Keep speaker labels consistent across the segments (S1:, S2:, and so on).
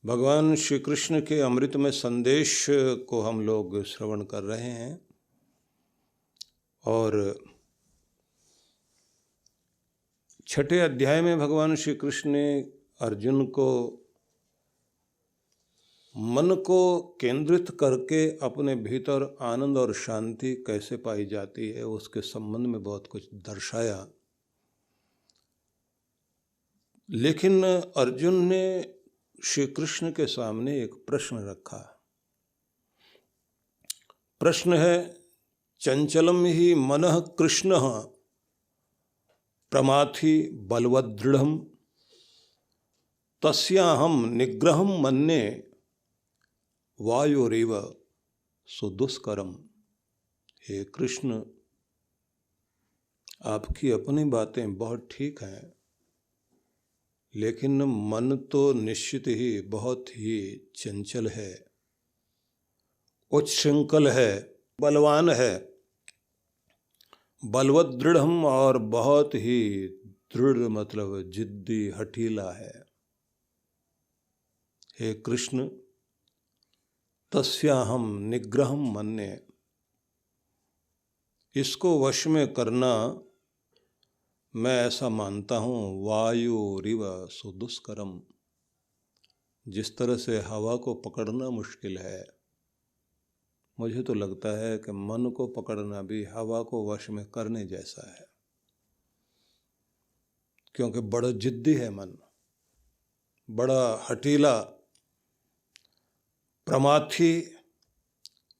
S1: भगवान श्री कृष्ण के अमृतमय संदेश को हम लोग श्रवण कर रहे हैं और छठे अध्याय में भगवान श्री कृष्ण ने अर्जुन को मन को केंद्रित करके अपने भीतर आनंद और शांति कैसे पाई जाती है उसके संबंध में बहुत कुछ दर्शाया। लेकिन अर्जुन ने श्री कृष्ण के सामने एक प्रश्न रखा। प्रश्न है, चंचलम ही मनः कृष्ण प्रमाथि बलवदृढ़ तस्याहम निग्रहम मन्ये वायुरिव सुदुष्करम। हे कृष्ण, आपकी अपनी बातें बहुत ठीक हैं, लेकिन मन तो निश्चित ही बहुत ही चंचल है, उच्छृंखल है, बलवान है, बलवत दृढ़ और बहुत ही दृढ़ मतलब जिद्दी हठीला है। हे कृष्ण, तस्याहम निग्रहम मन्ये, इसको वश में करना मैं ऐसा मानता हूँ वायुरिव सुदुष्करम। जिस तरह से हवा को पकड़ना मुश्किल है, मुझे तो लगता है कि मन को पकड़ना भी हवा को वश में करने जैसा है, क्योंकि बड़ा जिद्दी है मन, बड़ा हठीला, प्रमाथी,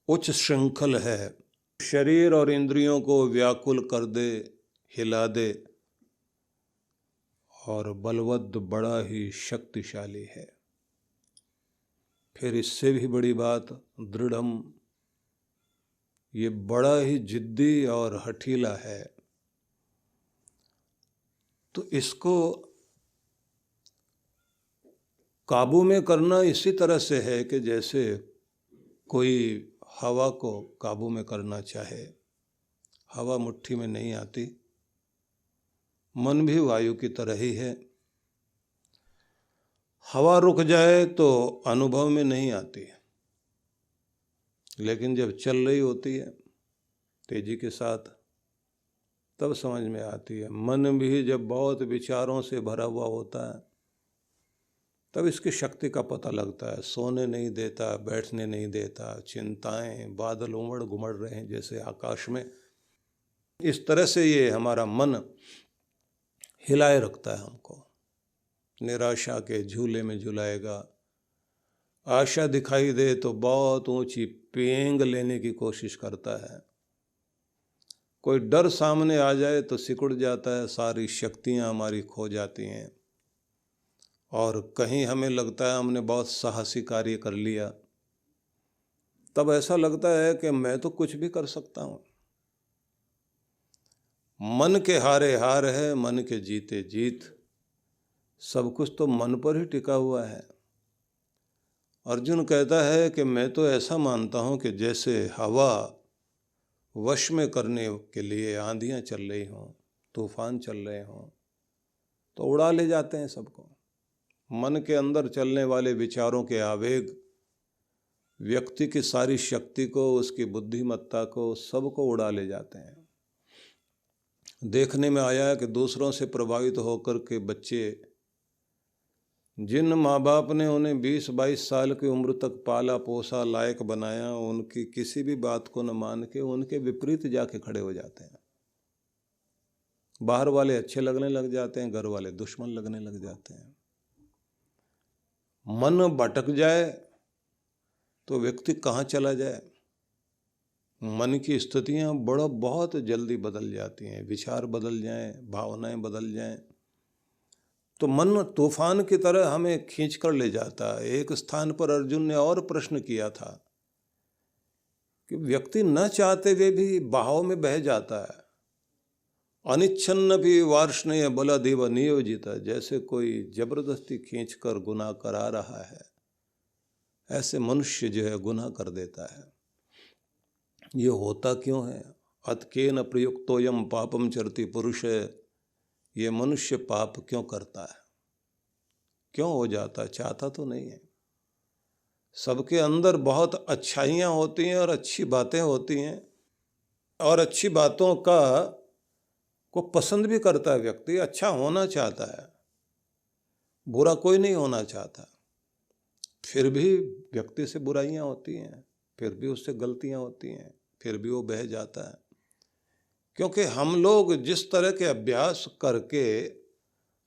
S1: उच्च श्रृंखल है, शरीर और इंद्रियों को व्याकुल कर दे, हिला दे, और बलवद बड़ा ही शक्तिशाली है। फिर इससे भी बड़ी बात दृढ़म, ये बड़ा ही जिद्दी और हठीला है। तो इसको काबू में करना इसी तरह से है कि जैसे कोई हवा को काबू में करना चाहे। हवा मुट्ठी में नहीं आती, मन भी वायु की तरह ही है। हवा रुक जाए तो अनुभव में नहीं आती, लेकिन जब चल रही होती है तेजी के साथ तब समझ में आती है। मन भी जब बहुत विचारों से भरा हुआ होता है तब इसकी शक्ति का पता लगता है। सोने नहीं देता, बैठने नहीं देता, चिंताएं, बादल उमड़ घुमड़ रहे हैं जैसे आकाश में। इस तरह से ये हमारा मन हिलाए रखता है हमको, निराशा के झूले में झुलाएगा। आशा दिखाई दे तो बहुत ऊंची पेंग लेने की कोशिश करता है। कोई डर सामने आ जाए तो सिकुड़ जाता है, सारी शक्तियां हमारी खो जाती हैं। और कहीं हमें लगता है हमने बहुत साहसी कार्य कर लिया, तब ऐसा लगता है कि मैं तो कुछ भी कर सकता हूँ। मन के हारे हार है, मन के जीते जीत। सब कुछ तो मन पर ही टिका हुआ है। अर्जुन कहता है कि मैं तो ऐसा मानता हूँ कि जैसे हवा वश में करने के लिए आंधियाँ चल रही हों, तूफान चल रहे हों, तो उड़ा ले जाते हैं सबको। मन के अंदर चलने वाले विचारों के आवेग व्यक्ति की सारी शक्ति को, उसकी बुद्धिमत्ता को, सबको उड़ा ले जाते हैं। देखने में आया है कि दूसरों से प्रभावित होकर के बच्चे, जिन माँ बाप ने उन्हें 20-22 साल की उम्र तक पाला पोसा, लायक बनाया, उनकी किसी भी बात को न मान के उनके विपरीत जाके खड़े हो जाते हैं। बाहर वाले अच्छे लगने लग जाते हैं, घर वाले दुश्मन लगने लग जाते हैं। मन भटक जाए तो व्यक्ति कहाँ चला जाए। मन की स्थितियाँ बहुत जल्दी बदल जाती हैं। विचार बदल जाएं, भावनाएं बदल जाएं तो मन तूफान की तरह हमें खींच कर ले जाता है। एक स्थान पर अर्जुन ने और प्रश्न किया था कि व्यक्ति न चाहते हुए भी बहाव में बह जाता है। अनिच्छन्न भी वार्ष्णेय बलादेव नियोजित, जैसे कोई जबरदस्ती खींचकर गुनाह करा रहा है, ऐसे मनुष्य जो है गुनाह कर देता है। ये होता क्यों है? अतकेन प्रयुक्तोयम पापम चरति पुरुष, ये मनुष्य पाप क्यों करता है, क्यों हो जाता है? चाहता तो नहीं है। सबके अंदर बहुत अच्छाइयाँ होती हैं और अच्छी बातें होती हैं, और अच्छी बातों को पसंद भी करता है व्यक्ति, अच्छा होना चाहता है, बुरा कोई नहीं होना चाहता। फिर भी व्यक्ति से बुराइयां होती हैं, फिर भी उससे गलतियां होती हैं, फिर भी वो बह जाता है। क्योंकि हम लोग जिस तरह के अभ्यास करके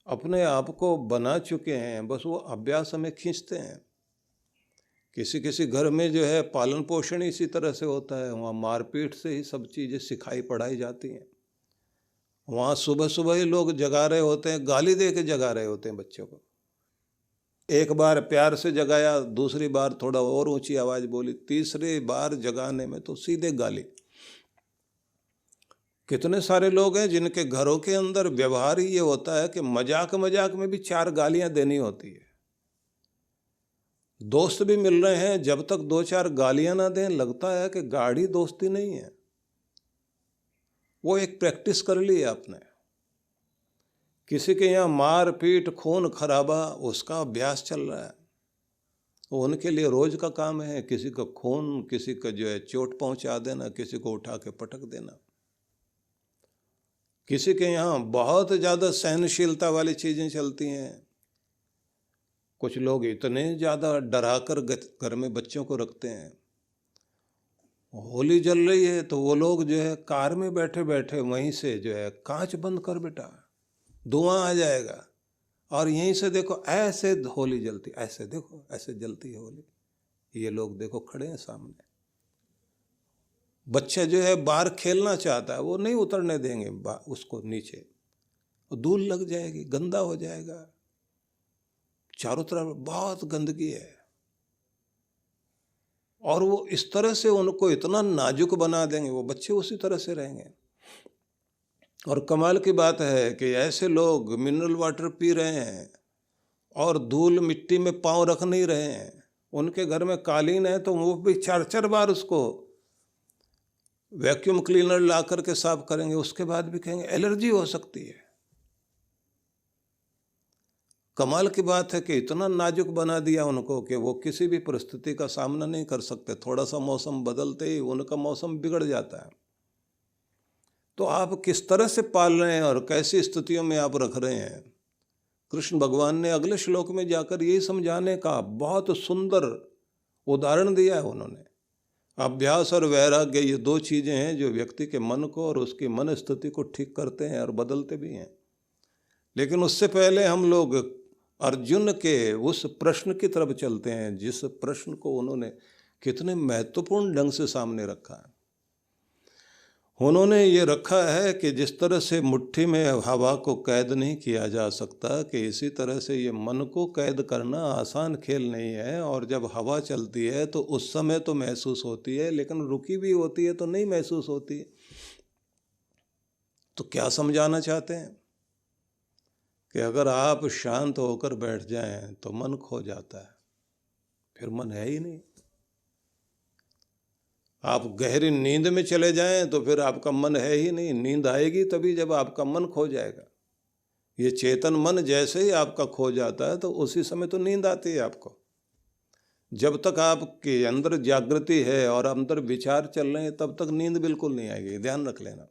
S1: अपने आप को बना चुके हैं, बस वो अभ्यास हमें खींचते हैं। किसी किसी घर में जो है पालन पोषण इसी तरह से होता है, वहाँ मारपीट से ही सब चीज़ें सिखाई पढ़ाई जाती हैं। वहाँ सुबह सुबह ही लोग जगा रहे होते हैं, गाली दे के जगा रहे होते हैं बच्चों को। एक बार प्यार से जगाया, दूसरी बार थोड़ा और ऊंची आवाज़ बोली, तीसरी बार जगाने में तो सीधे गाली। कितने सारे लोग हैं जिनके घरों के अंदर व्यवहार ही ये होता है कि मजाक मजाक में भी 4 गालियां देनी होती है। दोस्त भी मिल रहे हैं, जब तक 2-4 गालियां ना दें लगता है कि गाढ़ी दोस्ती नहीं है। वो एक प्रैक्टिस कर ली है आपने। किसी के यहाँ मार पीट खून खराबा उसका अभ्यास चल रहा है, वो उनके लिए रोज का काम है। किसी का खून, किसी का जो है चोट पहुंचा देना, किसी को उठा के पटक देना। किसी के यहाँ बहुत ज़्यादा सहनशीलता वाली चीज़ें चलती हैं। कुछ लोग इतने ज़्यादा डरा कर घर में बच्चों को रखते हैं। होली जल रही है तो वो लोग जो है कार में बैठे बैठे वहीं से जो है कांच बंद कर बेटा, धुआं आ जाएगा, और यहीं से देखो ऐसे होली जलती, ऐसे देखो ऐसे जलती है होली। ये लोग देखो खड़े हैं सामने। बच्चा जो है बाहर खेलना चाहता है, वो नहीं उतरने देंगे उसको नीचे, धूल लग जाएगी, गंदा हो जाएगा, चारों तरफ बहुत गंदगी है। और वो इस तरह से उनको इतना नाजुक बना देंगे, वो बच्चे उसी तरह से रहेंगे। और कमाल की बात है कि ऐसे लोग मिनरल वाटर पी रहे हैं और धूल मिट्टी में पांव रख नहीं रहे हैं। उनके घर में कालीन है तो वो भी 4-4 बार उसको वैक्यूम क्लीनर ला करके साफ करेंगे, उसके बाद भी कहेंगे एलर्जी हो सकती है। कमाल की बात है कि इतना नाजुक बना दिया उनको कि वो किसी भी परिस्थिति का सामना नहीं कर सकते। थोड़ा सा मौसम बदलते ही उनका मौसम बिगड़ जाता है। तो आप किस तरह से पाल रहे हैं और कैसी स्थितियों में आप रख रहे हैं, कृष्ण भगवान ने अगले श्लोक में जाकर यही समझाने का बहुत सुंदर उदाहरण दिया है उन्होंने। अभ्यास और वैराग्य ये 2 चीज़ें हैं जो व्यक्ति के मन को और उसकी मन स्थिति को ठीक करते हैं और बदलते भी हैं। लेकिन उससे पहले हम लोग अर्जुन के उस प्रश्न की तरफ चलते हैं, जिस प्रश्न को उन्होंने कितने महत्वपूर्ण ढंग से सामने रखा है। उन्होंने ये रखा है कि जिस तरह से मुट्ठी में हवा को कैद नहीं किया जा सकता, कि इसी तरह से ये मन को कैद करना आसान खेल नहीं है। और जब हवा चलती है तो उस समय तो महसूस होती है, लेकिन रुकी भी होती है तो नहीं महसूस होती। तो क्या समझाना चाहते हैं कि अगर आप शांत होकर बैठ जाएं तो मन खो जाता है, फिर मन है ही नहीं। आप गहरी नींद में चले जाएं तो फिर आपका मन है ही नहीं। नींद आएगी तभी जब आपका मन खो जाएगा। ये चेतन मन जैसे ही आपका खो जाता है तो उसी समय तो नींद आती है आपको। जब तक आपके अंदर जागृति है और अंदर विचार चल रहे हैं तब तक नींद बिल्कुल नहीं आएगी, ध्यान रख लेना।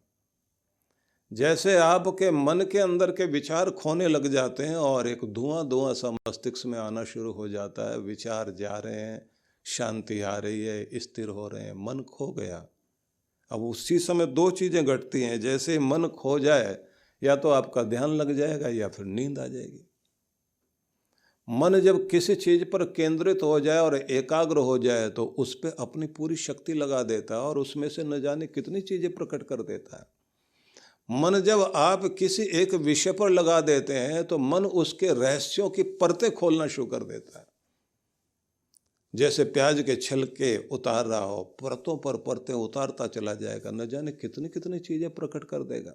S1: जैसे आपके मन के अंदर के विचार खोने लग जाते हैं और एक धुआं धुआं सा मस्तिष्क में आना शुरू हो जाता है, विचार जा रहे हैं, शांति आ रही है, स्थिर हो रहे हैं, मन खो गया। अब उसी समय 2 चीज़ें घटती हैं। जैसे मन खो जाए या तो आपका ध्यान लग जाएगा या फिर नींद आ जाएगी। मन जब किसी चीज़ पर केंद्रित हो जाए और एकाग्र हो जाए तो उस पर अपनी पूरी शक्ति लगा देता है और उसमें से न जाने कितनी चीज़ें प्रकट कर देता है। मन जब आप किसी एक विषय पर लगा देते हैं तो मन उसके रहस्यों की परतें खोलना शुरू कर देता है। जैसे प्याज के छिलके उतार रहा हो, परतों पर परतें उतारता चला जाएगा, न जाने कितनी कितनी चीज़ें प्रकट कर देगा।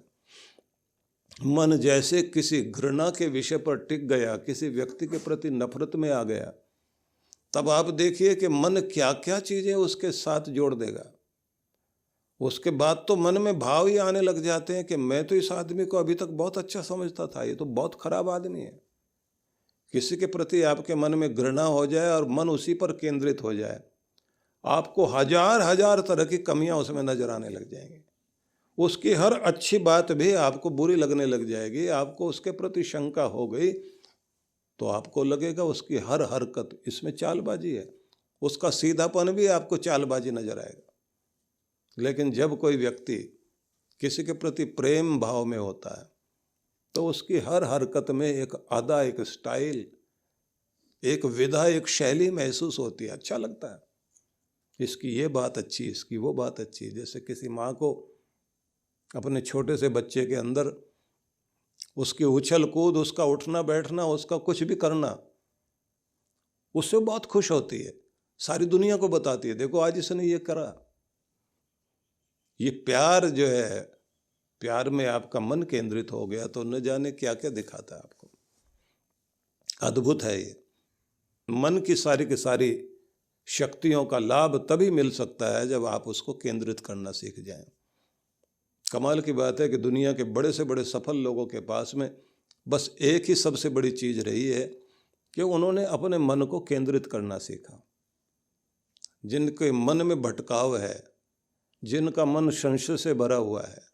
S1: मन जैसे किसी घृणा के विषय पर टिक गया, किसी व्यक्ति के प्रति नफरत में आ गया, तब आप देखिए कि मन क्या क्या चीज़ें उसके साथ जोड़ देगा। उसके बाद तो मन में भाव ही आने लग जाते हैं कि मैं तो इस आदमी को अभी तक बहुत अच्छा समझता था, ये तो बहुत खराब आदमी है। किसी के प्रति आपके मन में घृणा हो जाए और मन उसी पर केंद्रित हो जाए, आपको हजार हजार तरह की कमियां उसमें नजर आने लग जाएंगी। उसकी हर अच्छी बात भी आपको बुरी लगने लग जाएगी। आपको उसके प्रति शंका हो गई तो आपको लगेगा उसकी हर हरकत इसमें चालबाजी है, उसका सीधापन भी आपको चालबाजी नजर आएगा। लेकिन जब कोई व्यक्ति किसी के प्रति प्रेम भाव में होता है तो उसकी हर हरकत में एक अदा, एक स्टाइल, एक विधा, एक शैली महसूस होती है। अच्छा लगता है, इसकी ये बात अच्छी, इसकी वो बात अच्छी। जैसे किसी माँ को अपने छोटे से बच्चे के अंदर उसकी उछल कूद, उसका उठना बैठना, उसका कुछ भी करना, उससे बहुत खुश होती है, सारी दुनिया को बताती है, देखो आज इसने ये करा। ये प्यार जो है, प्यार में आपका मन केंद्रित हो गया तो न जाने क्या क्या दिखाता है आपको। अद्भुत है ये। मन की सारी शक्तियों का लाभ तभी मिल सकता है जब आप उसको केंद्रित करना सीख जाएं। कमाल की बात है कि दुनिया के बड़े से बड़े सफल लोगों के पास में बस एक ही सबसे बड़ी चीज़ रही है कि उन्होंने अपने मन को केंद्रित करना सीखा। जिनके मन में भटकाव है, जिनका मन संशय से भरा हुआ है,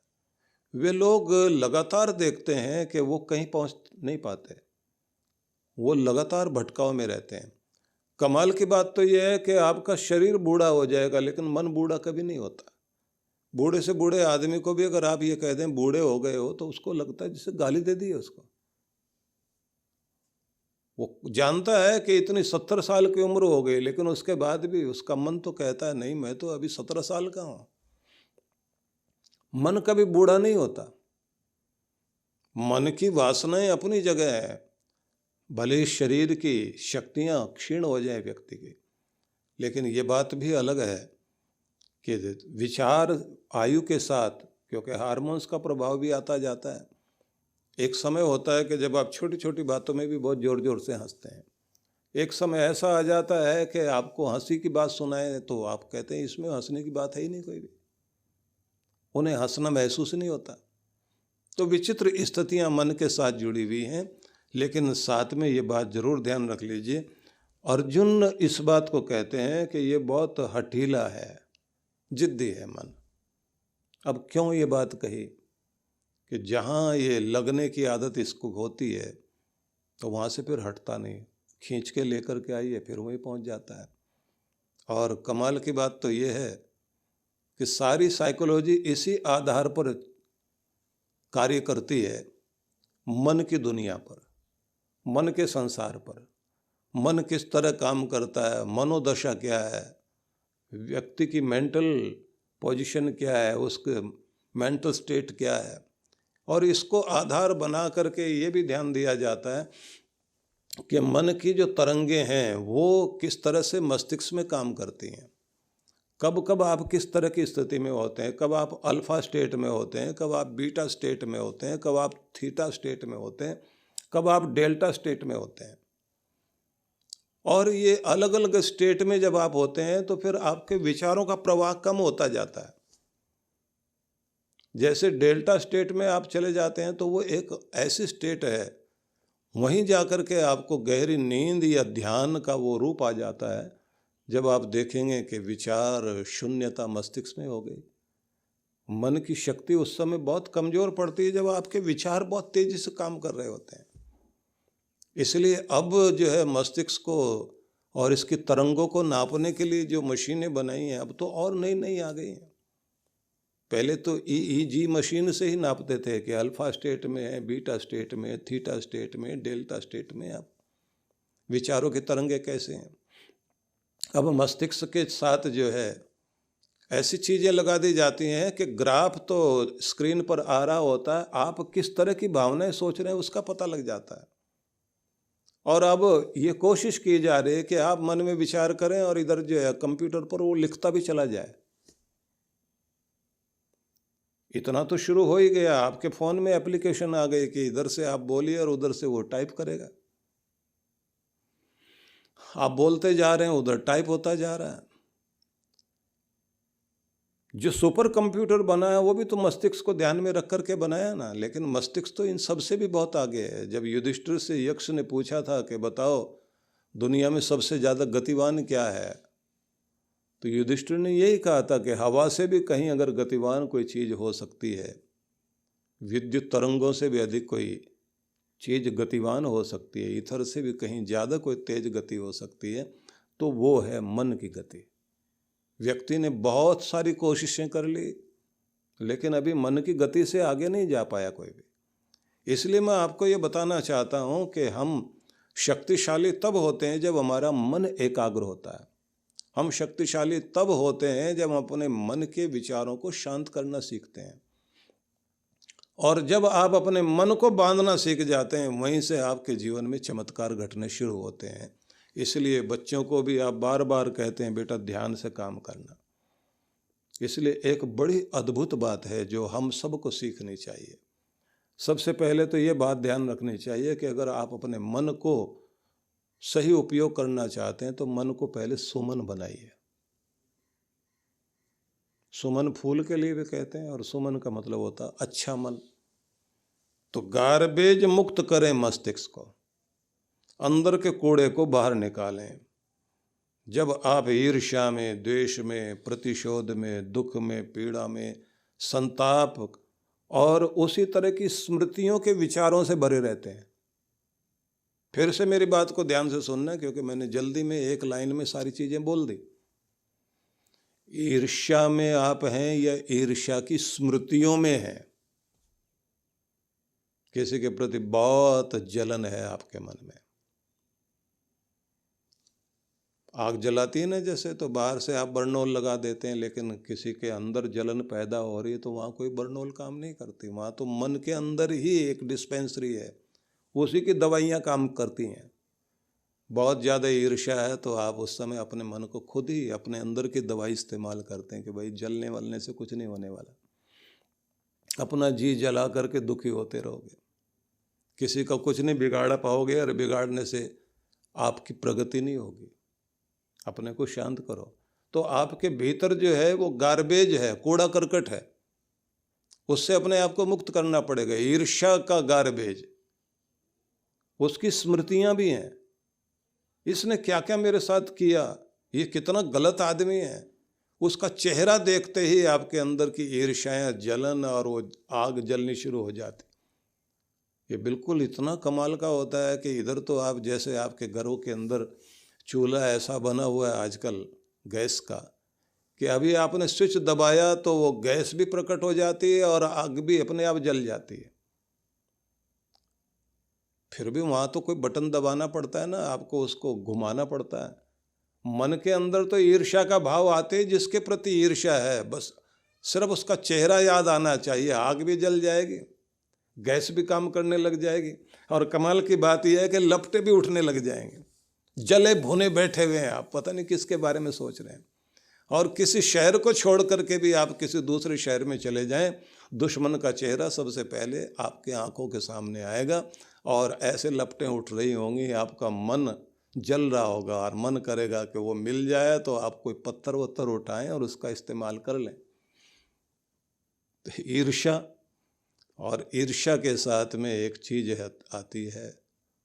S1: वे लोग लगातार देखते हैं कि वो कहीं पहुंच नहीं पाते, वो लगातार भटकाव में रहते हैं। कमाल की बात तो यह है कि आपका शरीर बूढ़ा हो जाएगा लेकिन मन बूढ़ा कभी नहीं होता। बूढ़े से बूढ़े आदमी को भी अगर आप ये कह दें बूढ़े हो गए हो तो उसको लगता है जिसे गाली दे दी है उसको। वो जानता है कि इतनी 70 साल की उम्र हो गई लेकिन उसके बाद भी उसका मन तो कहता है नहीं, मैं तो अभी 17 साल का हूं। मन कभी बूढ़ा नहीं होता। मन की वासनाएं अपनी जगह है, भले ही शरीर की शक्तियां क्षीण हो जाए व्यक्ति की, लेकिन ये बात भी अलग है कि विचार आयु के साथ, क्योंकि हार्मोन्स का प्रभाव भी आता जाता है। एक समय होता है कि जब आप छोटी छोटी बातों में भी बहुत जोर जोर से हंसते हैं। एक समय ऐसा आ जाता है कि आपको हंसी की बात सुनाए तो आप कहते हैं इसमें हंसने की बात है ही नहीं कोई भी, उन्हें हंसना महसूस नहीं होता। तो विचित्र स्थितियां मन के साथ जुड़ी हुई हैं। लेकिन साथ में ये बात जरूर ध्यान रख लीजिए, अर्जुन इस बात को कहते हैं कि ये बहुत हठीला है, जिद्दी है मन। अब क्यों ये बात कही कि जहाँ ये लगने की आदत इसको होती है तो वहाँ से फिर हटता नहीं, खींच के लेकर के आइए फिर वहीं पहुँच जाता है। और कमाल की बात तो ये है कि सारी साइकोलॉजी इसी आधार पर कार्य करती है, मन की दुनिया पर, मन के संसार पर। मन किस तरह काम करता है, मनोदशा क्या है, व्यक्ति की मेंटल पोजीशन क्या है, उसके मेंटल स्टेट क्या है, और इसको आधार बना करके ये भी ध्यान दिया जाता है कि मन की जो तरंगे हैं वो किस तरह से मस्तिष्क में काम करती हैं। कब कब आप किस तरह की स्थिति में होते हैं, कब आप अल्फा स्टेट में होते हैं, कब आप बीटा स्टेट में होते हैं, कब आप थीटा स्टेट में होते हैं, कब आप डेल्टा स्टेट में होते हैं। और ये अलग अलग स्टेट में जब आप होते हैं तो फिर आपके विचारों का प्रवाह कम होता जाता है। जैसे डेल्टा स्टेट में आप चले जाते हैं तो वो एक ऐसी स्टेट है, वहीं जाकर के आपको गहरी नींद या ध्यान का वो रूप आ जाता है जब आप देखेंगे कि विचार शून्यता मस्तिष्क में हो गई। मन की शक्ति उस समय बहुत कमज़ोर पड़ती है जब आपके विचार बहुत तेज़ी से काम कर रहे होते हैं। इसलिए अब जो है मस्तिष्क को और इसकी तरंगों को नापने के लिए जो मशीनें बनाई हैं अब तो और नई नई आ गई हैं। पहले तो EEG मशीन से ही नापते थे कि अल्फा स्टेट में है, बीटा स्टेट में, थीटा स्टेट में, डेल्टा स्टेट में अब विचारों की तरंगे कैसे हैं। अब मस्तिष्क के साथ जो है ऐसी चीज़ें लगा दी जाती हैं कि ग्राफ तो स्क्रीन पर आ रहा होता है, आप किस तरह की भावनाएं सोच रहे हैं उसका पता लग जाता है। और अब ये कोशिश की जा रही है कि आप मन में विचार करें और इधर जो है कंप्यूटर पर वो लिखता भी चला जाए। इतना तो शुरू हो ही गया, आपके फ़ोन में एप्लीकेशन आ गई कि इधर से आप बोलिए और उधर से वो टाइप करेगा। आप बोलते जा रहे हैं, उधर टाइप होता जा रहा है। जो सुपर कंप्यूटर बना है वो भी तो मस्तिष्क को ध्यान में रख करके बनाया ना, लेकिन मस्तिष्क तो इन सब से भी बहुत आगे है। जब युधिष्ठिर से यक्ष ने पूछा था कि बताओ दुनिया में सबसे ज़्यादा गतिवान क्या है, तो युधिष्ठिर ने यही कहा था कि हवा से भी कहीं अगर गतिवान कोई चीज़ हो सकती है, विद्युत तरंगों से भी अधिक कोई चीज़ गतिवान हो सकती है, ईथर से भी कहीं ज़्यादा कोई तेज गति हो सकती है, तो वो है मन की गति। व्यक्ति ने बहुत सारी कोशिशें कर ली, लेकिन अभी मन की गति से आगे नहीं जा पाया कोई भी। इसलिए मैं आपको ये बताना चाहता हूँ कि हम शक्तिशाली तब होते हैं जब हमारा मन एकाग्र होता है। हम शक्तिशाली तब होते हैं जब हम अपने मन के विचारों को शांत करना सीखते हैं। और जब आप अपने मन को बांधना सीख जाते हैं, वहीं से आपके जीवन में चमत्कार घटने शुरू होते हैं। इसलिए बच्चों को भी आप बार बार कहते हैं बेटा ध्यान से काम करना। इसलिए एक बड़ी अद्भुत बात है जो हम सबको सीखनी चाहिए। सबसे पहले तो ये बात ध्यान रखनी चाहिए कि अगर आप अपने मन को सही उपयोग करना चाहते हैं तो मन को पहले सुमन बनाइए। सुमन फूल के लिए भी कहते हैं, और सुमन का मतलब होता है अच्छा मन। तो गार्बेज मुक्त करें मस्तिष्क को, अंदर के कूड़े को बाहर निकालें। जब आप ईर्ष्या में, द्वेष में, प्रतिशोध में, दुख में, पीड़ा में, संताप और उसी तरह की स्मृतियों के विचारों से भरे रहते हैं। फिर से मेरी बात को ध्यान से सुनना, क्योंकि मैंने जल्दी में एक लाइन में सारी चीजें बोल दी। ईर्ष्या में आप हैं या ईर्ष्या की स्मृतियों में हैं? किसी के प्रति बहुत जलन है आपके मन में, आग जलाती है ना जैसे, तो बाहर से आप बर्नौल लगा देते हैं, लेकिन किसी के अंदर जलन पैदा हो रही है तो वहाँ कोई बर्नौल काम नहीं करती। वहाँ तो मन के अंदर ही एक डिस्पेंसरी है, उसी की दवाइयाँ काम करती हैं। बहुत ज़्यादा ईर्ष्या है तो आप उस समय अपने मन को खुद ही अपने अंदर की दवाई इस्तेमाल करते हैं कि भाई जलने वलने से कुछ नहीं होने वाला। अपना जी जला करके दुखी होते रहोगे, किसी का कुछ नहीं बिगाड़ पाओगे, और बिगाड़ने से आपकी प्रगति नहीं होगी। अपने को शांत करो। तो आपके भीतर जो है वो गार्बेज है, कूड़ा करकट है, उससे अपने आप को मुक्त करना पड़ेगा। ईर्ष्या का गार्बेज, उसकी स्मृतियां भी हैं, इसने क्या क्या मेरे साथ किया, ये कितना गलत आदमी है, उसका चेहरा देखते ही आपके अंदर की ईर्ष्याएं, जलन और वो आग जलनी शुरू हो जाती। ये बिल्कुल इतना कमाल का होता है कि इधर तो आप जैसे आपके घरों के अंदर चूल्हा ऐसा बना हुआ है आजकल गैस का, कि अभी आपने स्विच दबाया तो वो गैस भी प्रकट हो जाती है और आग भी अपने आप जल जाती है। फिर भी वहाँ तो कोई बटन दबाना पड़ता है ना, आपको उसको घुमाना पड़ता है। मन के अंदर तो ईर्ष्या का भाव आते ही, जिसके प्रति ईर्ष्या है बस सिर्फ उसका चेहरा याद आना चाहिए, आग भी जल जाएगी, गैस भी काम करने लग जाएगी, और कमाल की बात यह है कि लपटे भी उठने लग जाएंगे। जले भुने बैठे हुए हैं आप, पता नहीं किसके बारे में सोच रहे हैं। और किसी शहर को छोड़ करके भी आप किसी दूसरे शहर में चले जाएं, दुश्मन का चेहरा सबसे पहले आपके आंखों के सामने आएगा, और ऐसे लपटें उठ रही होंगी, आपका मन जल रहा होगा और मन करेगा कि वो मिल जाए तो आप कोई पत्थर वत्थर उठाएं और उसका इस्तेमाल कर लें। तो ईर्ष्या, और ईर्ष्या के साथ में एक चीज आती है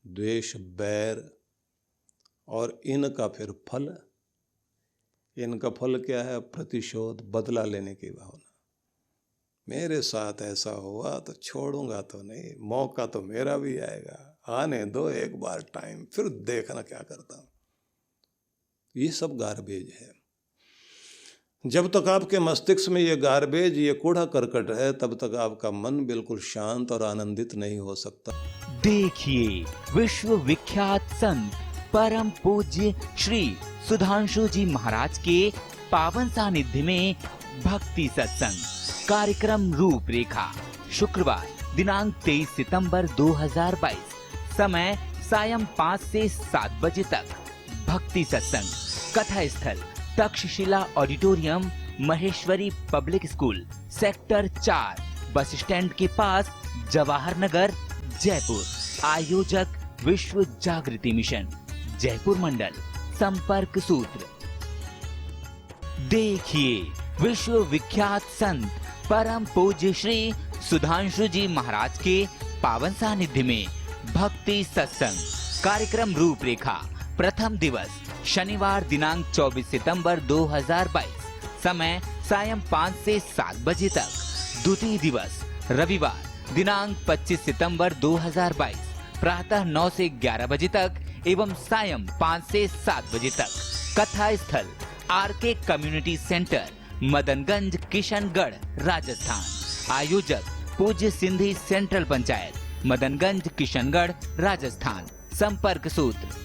S1: द्वेष, बैर, और इनका फिर फल, इनका फल क्या है? प्रतिशोध, बदला लेने की भावना। मेरे साथ ऐसा हुआ तो छोड़ूंगा तो नहीं, मौका तो मेरा भी आएगा, आने दो एक बार टाइम, फिर देखना क्या करता हूं। ये सब गार्बेज है। जब तक आपके मस्तिष्क में ये गार्बेज, ये कूड़ा करकट है, तब तक आपका मन बिल्कुल शांत और आनंदित नहीं हो सकता।
S2: देखिए विश्व विख्यात संत परम पूज्य श्री सुधांशु जी महाराज के पावन सानिध्य में भक्ति सत्संग कार्यक्रम रूपरेखा, शुक्रवार दिनांक 23 सितंबर 2022, समय सायं 5 से 7 बजे तक। भक्ति सत्संग कथा स्थल Takshashila auditorium, Maheshwari public school, sector 4, bus stand के पास, जवाहर नगर, जयपुर। आयोजक विश्व जागृति मिशन, जयपुर मंडल। संपर्क सूत्र देखिए विश्व विख्यात संत परम पूज्य श्री सुधांशु जी महाराज के पावन सानिध्य में भक्ति सत्संग कार्यक्रम रूपरेखा। प्रथम दिवस शनिवार दिनांक 24 सितंबर 2022, समय सायं 5 से 7 बजे तक। द्वितीय दिवस रविवार दिनांक 25 सितंबर 2022, प्रातः 9 से 11 बजे तक एवं सायं 5 से 7 बजे तक। कथा स्थल RK community centre, Madanganj, Kishangarh, Rajasthan. आयोजक पूज्य सिंधी सेंट्रल पंचायत, मदनगंज, किशनगढ़, राजस्थान। संपर्क सूत्र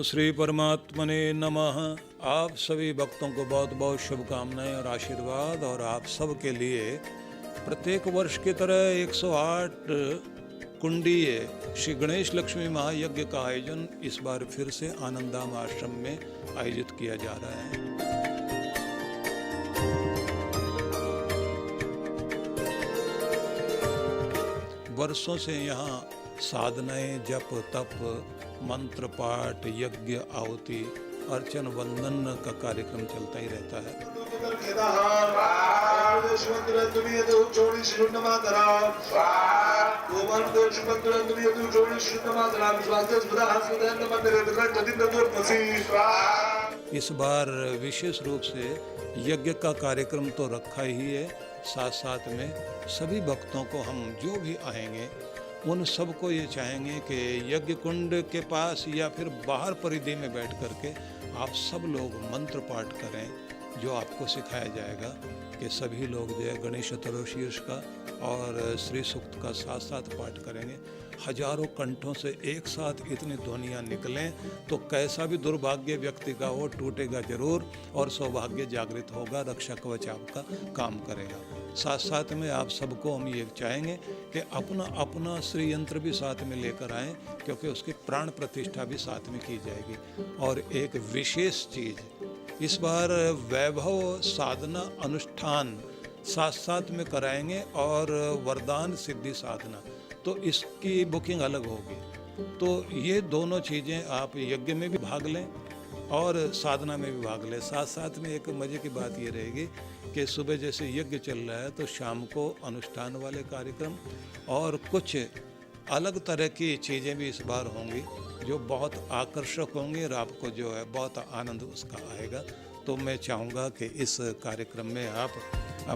S1: श्री परमात्मने नमः। आप सभी भक्तों को बहुत बहुत शुभकामनाएं और आशीर्वाद। और आप सब के लिए प्रत्येक वर्ष की तरह 108 कुंडीय श्री गणेश लक्ष्मी महायज्ञ का आयोजन इस बार फिर से आनंदधाम आश्रम में आयोजित किया जा रहा है। वर्षों से यहाँ साधनाएं, जप, तप, मंत्र पाठ, यज्ञ, आहुति, अर्चन, वंदन का कार्यक्रम चलता ही रहता है। इस बार विशेष रूप से यज्ञ का कार्यक्रम तो रखा ही है, साथ साथ में सभी भक्तों को हम जो भी आएंगे उन सबको ये चाहेंगे कि यज्ञ कुंड के पास या फिर बाहर परिधि में बैठ करके आप सब लोग मंत्र पाठ करें। जो आपको सिखाया जाएगा कि सभी लोग जो है गणेश शीर्ष का और श्री सूक्त का साथ साथ पाठ करेंगे। हजारों कंठों से एक साथ इतनी ध्वनियाँ निकलें तो कैसा भी दुर्भाग्य व्यक्ति का हो टूटेगा जरूर और सौभाग्य जागृत होगा, रक्षा कवच आपका काम करेगा। साथ साथ में आप सबको हम ये चाहेंगे कि अपना अपना श्री यंत्र भी साथ में लेकर आएं, क्योंकि उसकी प्राण प्रतिष्ठा भी साथ में की जाएगी। और एक विशेष चीज़ इस बार वैभव साधना अनुष्ठान साथ साथ में कराएंगे और वरदान सिद्धि साधना, तो इसकी बुकिंग अलग होगी। तो ये दोनों चीज़ें आप यज्ञ में भी भाग लें और साधना में भी भाग लें। साथ साथ में एक मज़े की बात ये रहेगी कि सुबह जैसे यज्ञ चल रहा है तो शाम को अनुष्ठान वाले कार्यक्रम और कुछ अलग तरह की चीज़ें भी इस बार होंगी जो बहुत आकर्षक होंगी और आपको जो है बहुत आनंद उसका आएगा। तो मैं चाहूँगा कि इस कार्यक्रम में आप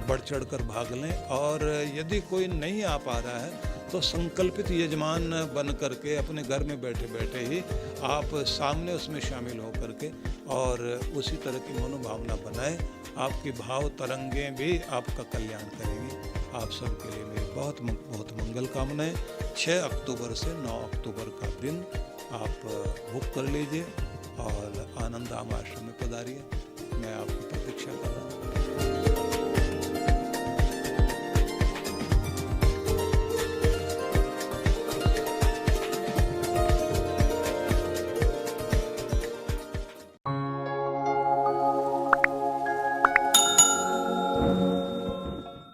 S1: बढ़ चढ़ कर भाग लें। और यदि कोई नहीं आ पा रहा है तो संकल्पित यजमान बन करके अपने घर में बैठे बैठे ही आप सामने उसमें शामिल हो करके और उसी तरह की मनोभावना बनाएं। आपकी भाव तरंगें भी आपका कल्याण करेंगी। आप सबके लिए मेरी बहुत बहुत मंगल कामनाएं। 6 अक्टूबर से 9 अक्टूबर का दिन आप बुक कर लीजिए और आनंदधाम आश्रम में पधारिए। मैं आपकी प्रतीक्षा कर रहा हूँ।